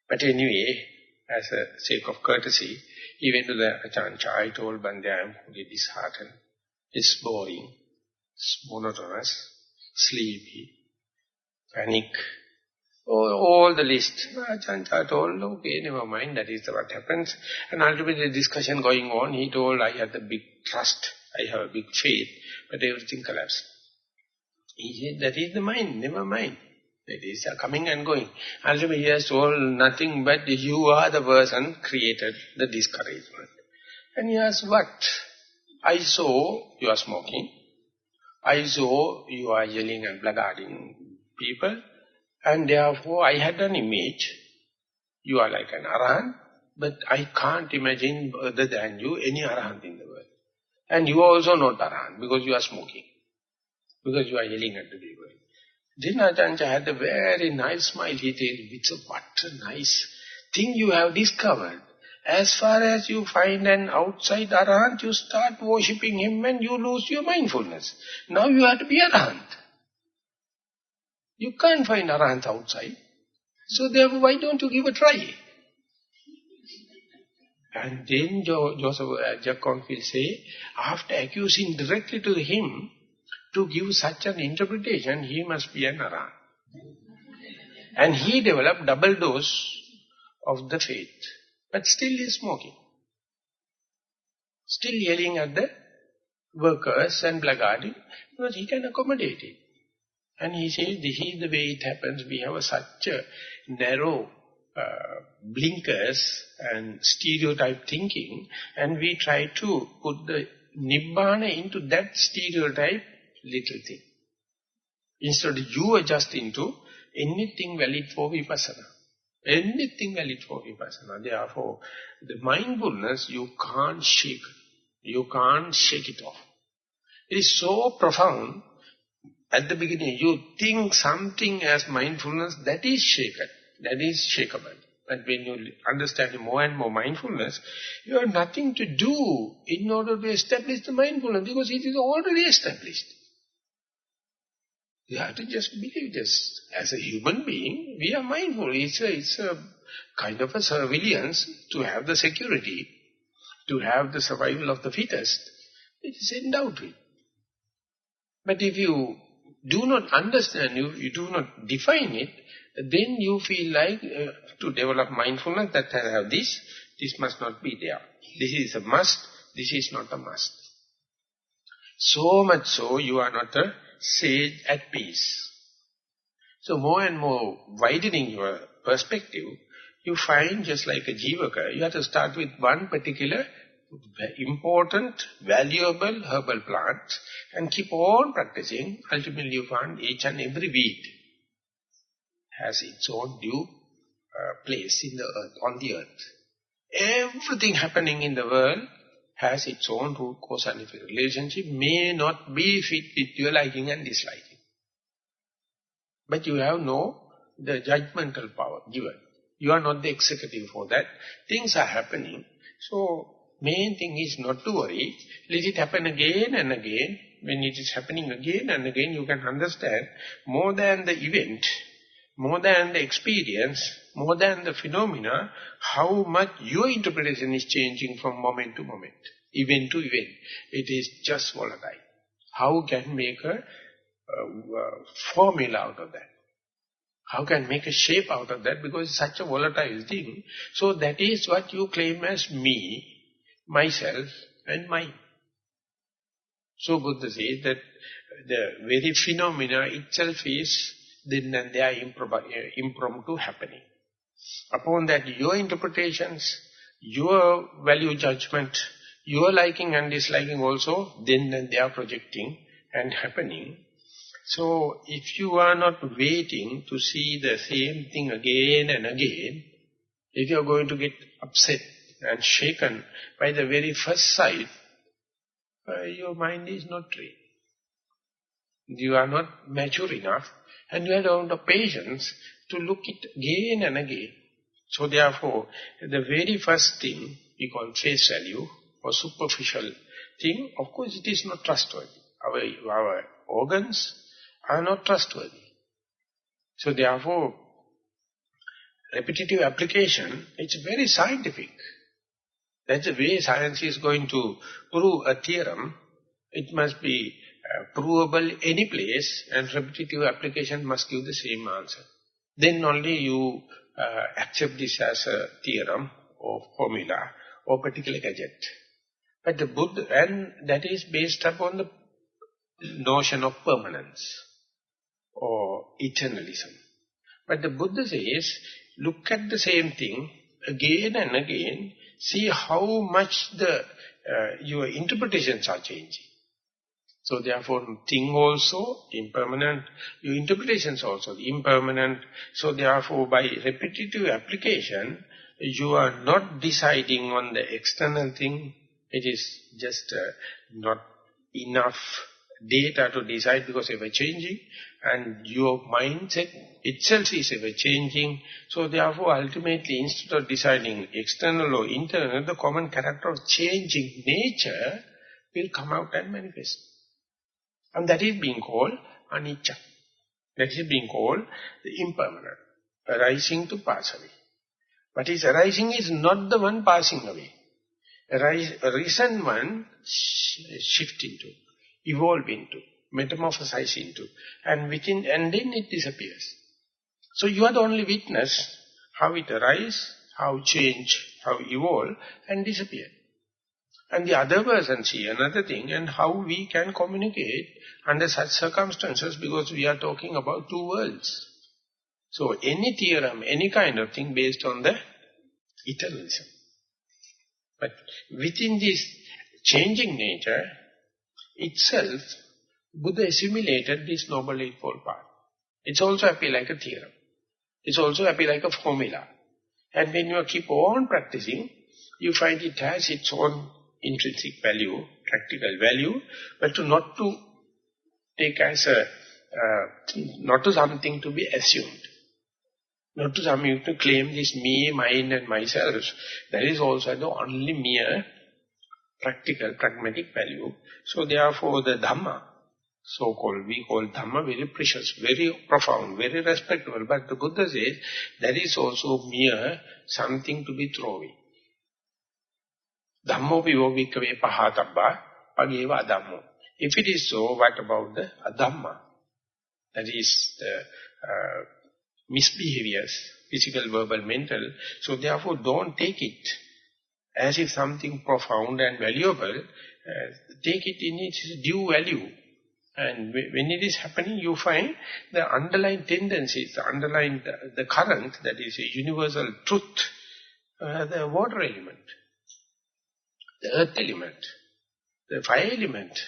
But anyway, as a sake of courtesy, he went to the Achancha. I told Bande, I am fully disheartened. It's boring, it's monotonous, sleepy, panic, all the list. Achancha told, okay, never mind, that is what happens. And ultimately the discussion going on, he told, I had a big trust, I have a big faith, but everything collapsed. He said, that is the mind, never mind. That is coming and going. Ultimately he has told nothing but you are the person created the discouragement. And he asked, what? I saw you are smoking. I saw you are yelling and blackguarding people. And therefore I had an image. You are like an arahant, but I can't imagine other than you any arahant in the world. And you are also not arahant because you are smoking. because you are yelling at the people. Then Ajahn had a very nice smile. He said, what a nice thing you have discovered. As far as you find an outside Arahant, you start worshipping him and you lose your mindfulness. Now you have to be Arahant. You can't find Arahant outside. So therefore, why don't you give a try? And then Joseph Jacques will say, after accusing directly to him, to give such an interpretation, he must be an Arahant. And he developed double dose of the faith. But still he is smoking. Still yelling at the workers and blackguarding, because he can accommodate it. And he says, this is the way it happens. We have such a narrow blinkers and stereotype thinking, and we try to put the Nibbana into that stereotype little thing. Instead, you adjust into anything valid for Vipassana. Anything valid for Vipassana. Therefore, the mindfulness you can't shake. You can't shake it off. It is so profound. At the beginning, you think something as mindfulness, that is shaken. That is shakeable. But when you understand more and more mindfulness, you have nothing to do in order to establish the mindfulness, because it is already established. You have to just believe this. As a human being, we are mindful. It's a kind of a surveillance to have the security, to have the survival of the fittest. It is endowed with. But if you do not understand, you do not define it, then you feel like to develop mindfulness that I have this must not be there. This is a must, this is not a must. So much so, you are not a sage at peace. So more and more widening your perspective, you find just like a jivaka, you have to start with one particular important, valuable herbal plant and keep on practicing. Ultimately you find each and every weed has its own due place in the earth, on the earth. Everything happening in the world has its own root cause and effect. Relationship may not be fit with your liking and disliking. But you have the judgmental power given. You are not the executive for that. Things are happening. So, main thing is not to worry. Let it happen again and again. When it is happening again and again, you can understand more than the event, more than the experience, more than the phenomena, how much your interpretation is changing from moment to moment, event to event. It is just volatile. How can make a formula out of that? How can make a shape out of that? Because it's such a volatile thing. So that is what you claim as me, myself and mine. So Buddha says that the very phenomena itself is then and there impromptu happening. Upon that, your interpretations, your value judgment, your liking and disliking also, then and there projecting and happening. So, if you are not waiting to see the same thing again and again, if you are going to get upset and shaken by the very first sight, your mind is not trained. You are not mature enough, and you have the patience to look it again and again. So therefore, the very first thing we call face value or superficial thing, of course it is not trustworthy. Our organs are not trustworthy. So therefore, repetitive application, it's very scientific. That's the way science is going to prove a theorem. It must be provable any place, and repetitive application must give the same answer. Then only you accept this as a theorem or formula or particular gadget. But the Buddha, and that is based upon the notion of permanence or eternalism. But the Buddha says, look at the same thing again and again, see how much your interpretations are changing. So therefore, thing also impermanent, your interpretations also impermanent. So therefore, by repetitive application, you are not deciding on the external thing. It is just not enough data to decide because ever changing, and your mindset itself is ever changing. So therefore, ultimately, instead of deciding external or internal, the common character of changing nature will come out and manifest. And that is being called anicca. That is being called the impermanent, arising to pass away. But his arising is not the one passing away. A recent one shift into, evolve into, metamorphosize into, and then it disappears. So you are the only witness how it arises, how change, how evolve, and disappear. And the other person see another thing, and how we can communicate under such circumstances, because we are talking about two worlds. So any theorem, any kind of thing based on the eternalism. But within this changing nature itself, Buddha assimilated this Noble Eightfold Path. It's also appear like a theorem. It's also appear like a formula. And when you keep on practicing, you find it has its own intrinsic value, practical value, but not to take as a, not to something to be assumed. Not to something to claim this me, mine and myself. That is also the only mere practical, pragmatic value. So therefore the Dhamma, so-called, we call Dhamma very precious, very profound, very respectable. But the Buddha says, that is also mere something to be thrown away. Dhammo pivo bhikkhave pahatabba, pageva adhammo. If it is so, what about the adhamma? That is the misbehaviors, physical, verbal, mental. So therefore don't take it as if something profound and valuable. Take it in its due value. And when it is happening, you find the underlying tendencies, the underlying, the current, that is a universal truth, the water element, the earth element, the fire element,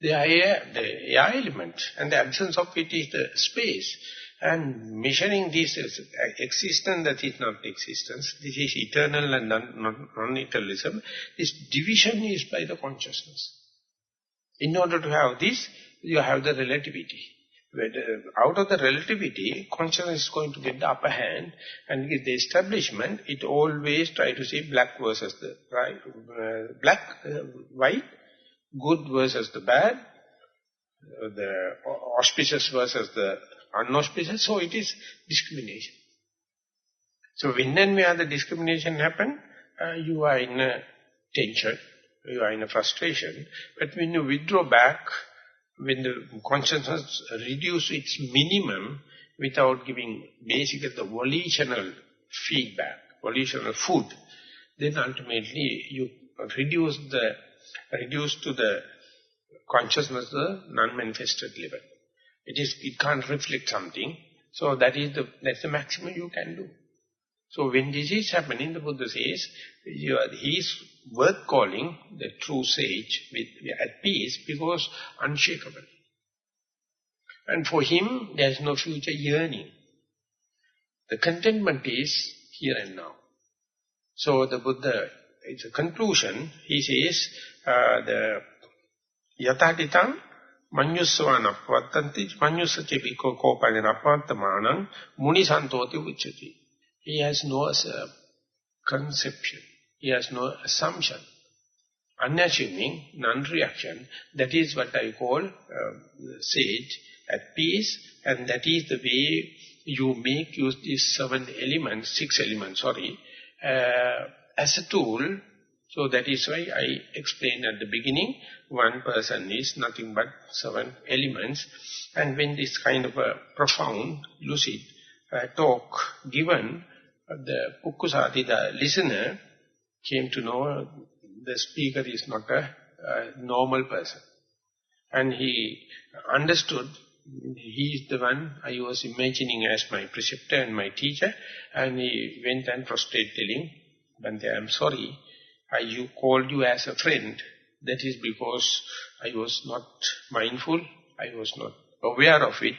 the air element, and the absence of it is the space. And measuring this as existence, that is not existence, this is eternal and non-eternalism, this division is by the consciousness. In order to have this, you have the relativity. Out of the relativity, consciousness is going to get the upper hand, and with the establishment, it always try to say black versus the white, good versus the bad, the auspicious versus the unauspicious. So it is discrimination. So when and where the discrimination happen, you are in a tension, you are in a frustration. But when you withdraw back, when the consciousness reduces its minimum without giving basically the volitional feedback, volitional food, then ultimately you reduce to the consciousness the non-manifested level. It can't reflect something. So that's the maximum you can do. So when this is happening, the Buddha says, he is worth calling the true sage at peace because unshakable. And for him, there is no future yearning. The contentment is here and now. So the Buddha, it's a conclusion, he says, the yataditam manyusvana vattanti manyusache bhikko kopalena appattamanam muni santoti uchati. He has no conception. He has no assumption. Unassuming, non-reaction. That is what I call sage, at peace. And that is the way you make use these 6 elements, as a tool. So that is why I explained at the beginning, one person is nothing but 7 elements. And when this kind of a profound, lucid talk given, the Pukkusati, the listener, came to know the speaker is not a normal person. And he understood, he is the one I was imagining as my preceptor and my teacher. And he went and prostrated, telling, Bhante, I am sorry, I called you as a friend. That is because I was not mindful, I was not aware of it.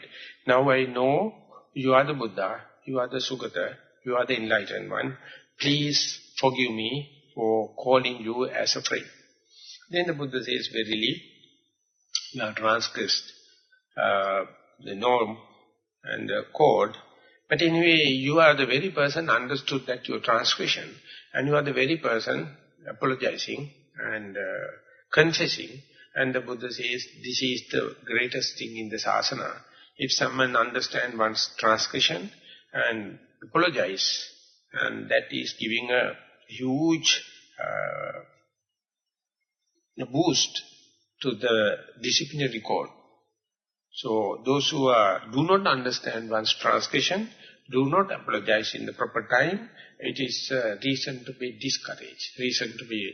Now I know you are the Buddha, you are the Sugata, you are the enlightened one. Please forgive me for calling you as a friend. Then the Buddha says, verily, You have transgressed the norm and the code. But anyway, you are the very person understood that your transgression, and you are the very person apologizing and confessing. And the Buddha says, this is the greatest thing in the sasana. If someone understands one's transgression and apologize, and that is giving a huge boost to the disciplinary code. So those who do not understand one's transgression, do not apologize in the proper time, it is reason to be discouraged, reason to be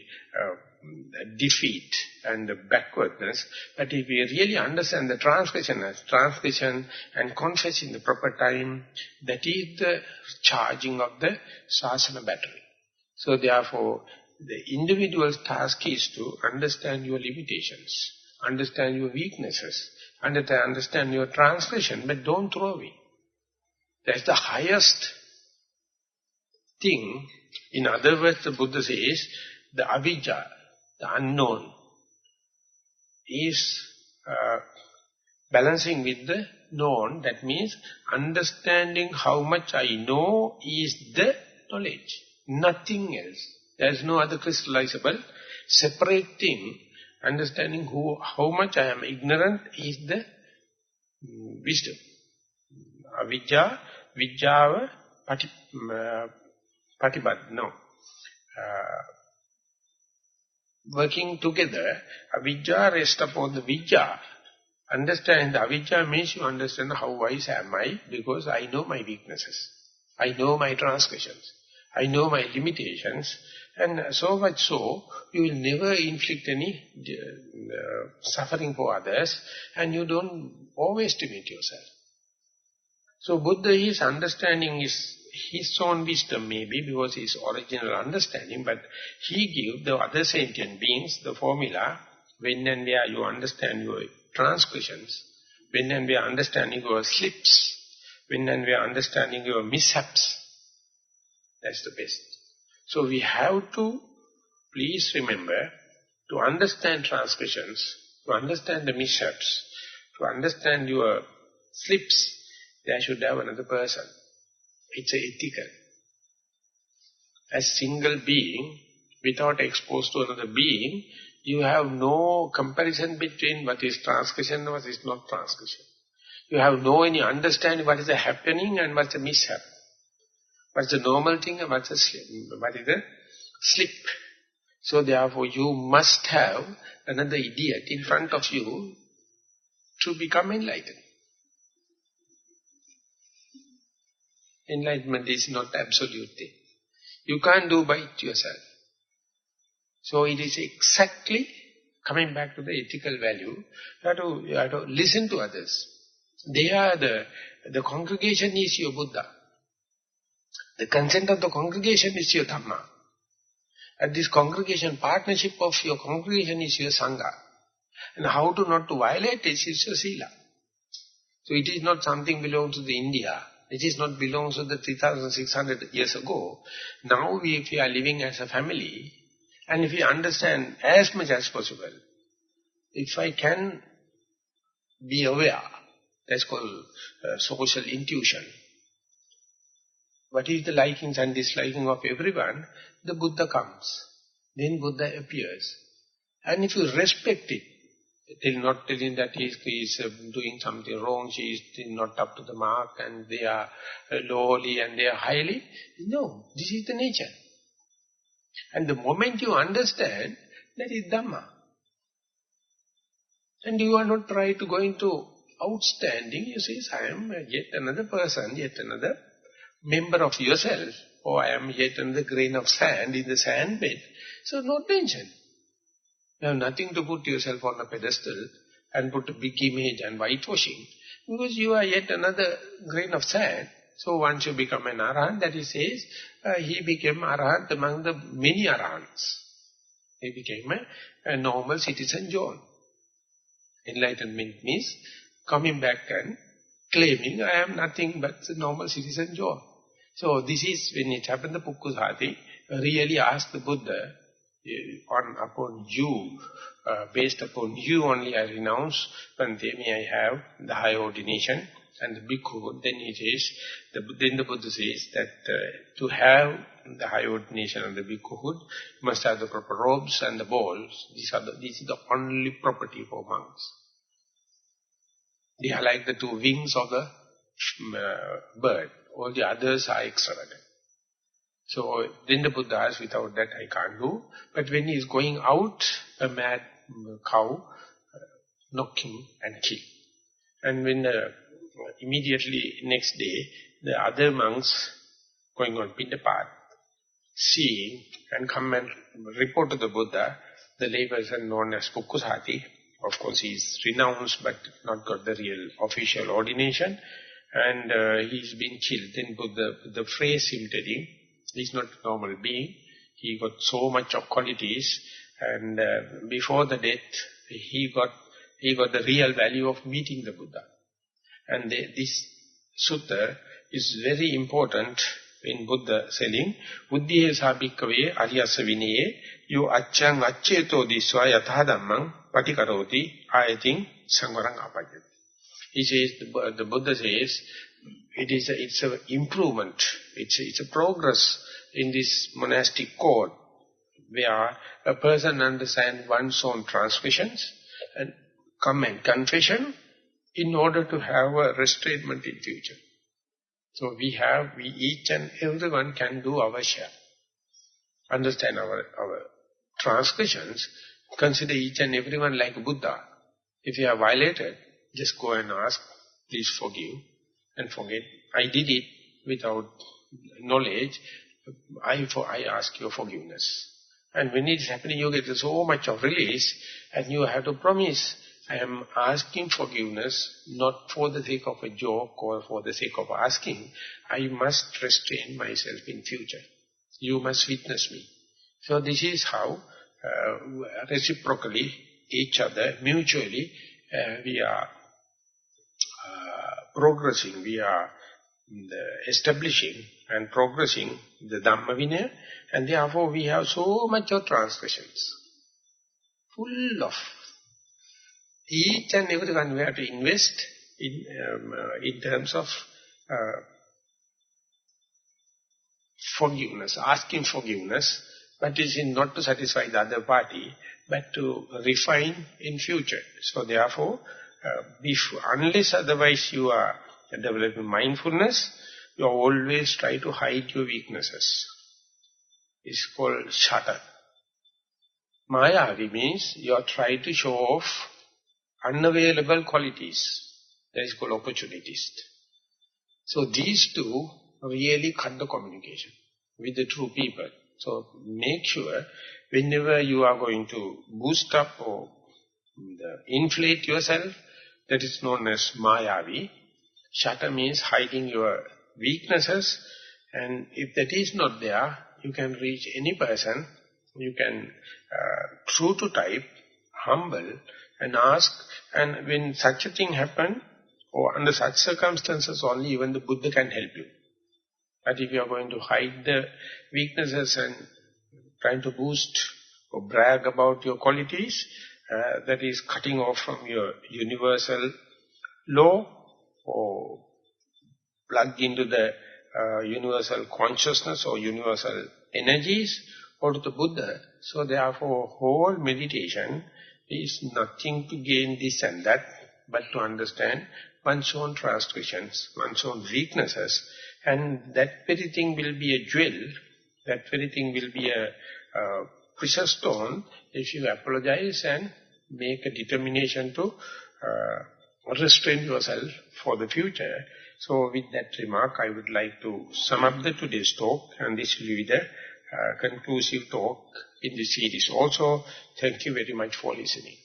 defeat and backwardness. But if we really understand the transgression as transgression and confess in the proper time, that is the charging of the sasana battery. So therefore, the individual's task is to understand your limitations, understand your weaknesses, understand your transgression, but don't throw away. That's the highest thing. In other words, the Buddha says, the avijja, the unknown, is balancing with the known. That means understanding how much I know is the knowledge, nothing else. There is no other crystallizable, separate thing. Understanding how much I am ignorant is the wisdom. Avijja, vijjava, patibad, no. Working together, avijja rests upon the vijja. Understand the avijja means you understand how wise am I, because I know my weaknesses. I know my transgressions. I know my limitations. And so much so, you will never inflict any suffering for others, and you don't overestimate yourself. So Buddha is understanding his own wisdom maybe, because his original understanding, but he gives the other sentient beings the formula, when and where you understand your transgressions, when and where understanding your slips, when and where understanding your mishaps, that's the best. So we have to, please remember, to understand transgressions, to understand the mishaps, to understand your slips, there should have another person. It's ethical. As single being, without exposed to another being, you have no comparison between what is transgression and what is not transgression. You have no any understanding what is the happening and what is the mishap. What's the normal thing and what is the slip. So therefore you must have another idiot in front of you to become enlightened. Enlightenment is not absolute thing. You can't do by it yourself. So it is exactly coming back to the ethical value. You have to listen to others. They are the congregation is your Buddha. The consent of the congregation is your Dhamma. And this congregation, partnership of your congregation is your Sangha. And how to not to violate it is your Sila. So it is not something belongs to the India. It is not belongs to the 3,600 years ago. Now if we are living as a family, and if we understand as much as possible, if I can be aware, that's called social intuition. What is the likings and disliking of everyone? The Buddha comes. Then Buddha appears. And if you respect it, not telling that he is doing something wrong, she is not up to the mark, and they are lowly and they are highly. No, this is the nature. And the moment you understand, that is Dhamma. And you are not trying to go into outstanding. You say, I am yet another person, yet another member of yourself, or I am yet another grain of sand in the sand bed. So no tension. You have nothing to put yourself on a pedestal and put a big image and whitewashing, because you are yet another grain of sand. So once you become an arahant, that he says, he became arahant among the many arahants. He became a normal citizen John. Enlightenment means coming back and claiming, I am nothing but the normal citizen John. So this is when it happened, the Pukkusati really asked the Buddha, upon you based upon you only I renounce, Bhante, may I have the high ordination and the bhikkhuhood. Then the Buddha says that to have the high ordination and the bhikkhuhood, you must have the proper robes and the bowls. This is the only property for monks. They are like the two wings of the bird. All the others are extravagant. So then the Buddha asks, without that I can't do. But when he is going out, a mad cow knock him and kill. And when immediately next day, the other monks going on Pindapat, seeing and come and report to the Buddha, the lay person known as Pukkusati, of course he is renounced but not got the real official ordination, and he's been killed. Then Buddha phrase him telling, he's not a normal being, he got so much of qualities, and before the death, he got the real value of meeting the Buddha. And this sutta is very important in Buddha saying, Buddhiye sabhikave aryasa vinaye yu acchang accheto disva yatha dhammang patikaroti ayating sangvarang apajyati. He says, the Buddha says, it's an improvement, it's a progress in this monastic code, where a person understands one's own transgressions and come and confession in order to have a restrainment in future. So we each and everyone can do our share. Understand our transgressions, consider each and everyone like Buddha. If you have violated, just go and ask, please forgive and forget. I did it without knowledge, I ask your forgiveness. And when it's happening, you get so much of release, and you have to promise, I am asking forgiveness, not for the sake of a joke or for the sake of asking. I must restrain myself in future. You must witness me. So this is how reciprocally, each other, mutually, we are progressing, we are establishing and progressing the Dhammajiva, and therefore we have so much of transgressions, full of. Each and everyone we have to invest in terms of forgiveness, asking forgiveness, but it is not to satisfy the other party, but to refine in future. So therefore, unless otherwise you are developing mindfulness, you always try to hide your weaknesses. It's called shata. Mayavi means you are trying to show off unavailable qualities. That is called opportunist. So these two really cut the communication with the true people. So make sure whenever you are going to boost up or inflate yourself, that is known as Mayavi. Shata means hiding your weaknesses, and if that is not there, you can reach any person, you can true to type, humble, and ask, and when such a thing happen, or under such circumstances only, even the Buddha can help you. But if you are going to hide the weaknesses and trying to boost or brag about your qualities, that is cutting off from your universal law, or plug into the universal consciousness or universal energies, or to the Buddha. So therefore, whole meditation is nothing to gain this and that, but to understand one's own transgressions, one's own weaknesses, and that very thing will be a jewel, that very thing will be a precious stone if you apologize and make a determination to restrain yourself for the future. So with that remark, I would like to sum up today's talk, and this will be the conclusive talk in this series also. Thank you very much for listening.